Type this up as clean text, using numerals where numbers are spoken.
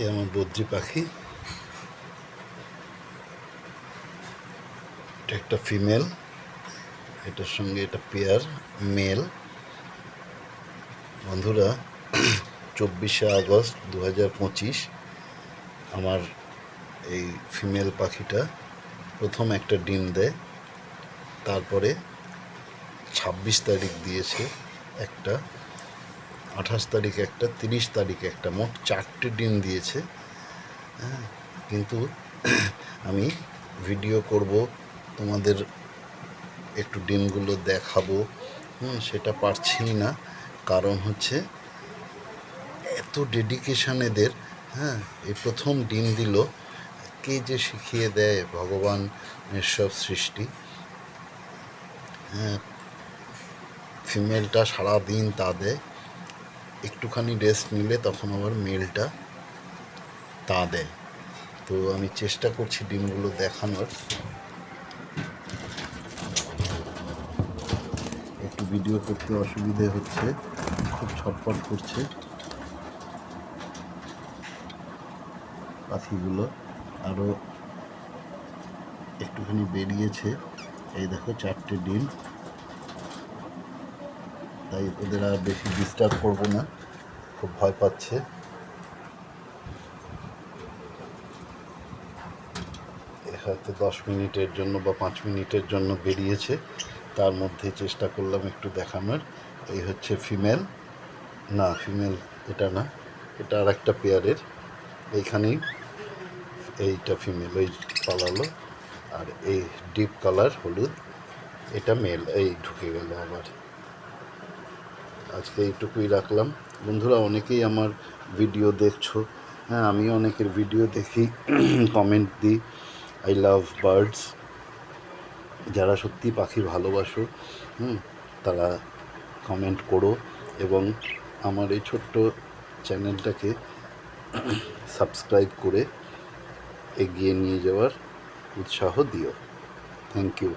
এ আমার বদ্রি পাখি, এটা একটা ফিমেল, এটার সঙ্গে এটা পেয়ার মেল। বন্ধুরা, 24শে আগস্ট 2025 আমার এই ফিমেল পাখিটা প্রথম একটা ডিম দেয়। তারপরে 26 তারিখ দিয়েছে একটা, 28 তারিখ একটা, 30 তারিখ একটা, মোট 4টে ডিম দিয়েছে। হ্যাঁ, কিন্তু আমি ভিডিও করব, তোমাদের একটু ডিমগুলো দেখাবো, সেটা পারছি না। কারণ হচ্ছে এত ডেডিকেশান এদের। হ্যাঁ, এই প্রথম ডিম দিল, কে যে শিখিয়ে দেয় ভগবান, সব সৃষ্টি। হ্যাঁ, ফিমেলটা সারাদিন তা দেয়, একটুখানি রেস্ট নিলে তখন আবার মেলটা তা দেয়। তো আমি চেষ্টা করছি ডিমগুলো দেখানোর, একটু ভিডিও করতে অসুবিধে হচ্ছে, খুব ছটফট করছে পাখিগুলো। আরও একটুখানি বেরিয়েছে, এই দেখো 4টে ডিম। তাই ওদের আর বেশি ডিস্টার্ব করবো না, খুব ভয় পাচ্ছে। হয়তো 10 মিনিটের জন্য বা 5 মিনিটের জন্য বেরিয়েছে, তার মধ্যে চেষ্টা করলাম একটু দেখানোর। এই হচ্ছে ফিমেল, না ফিমেল এটা না, এটা আর একটা পেয়ারের। এইখানেই এইটা ফিমেল, ওই পালালো। আর এই ডিপ কালার হলুদ, এটা মেল, এই ঢুকে গেল আবার। আজকে এইটুকুই রাখলাম। বন্ধুরা, অনেকেই আমার ভিডিও দেখছো, হ্যাঁ আমি অনেকের ভিডিও দেখি, কমেন্ট দিই, আই লাভ বার্ডস। যারা সত্যি পাখি ভালোবাসো, তারা কমেন্ট করো এবং আমার এই ছোট্ট চ্যানেলটাকে সাবস্ক্রাইব করে এগিয়ে নিয়ে যাওয়ার উৎসাহ দিও। Thank you.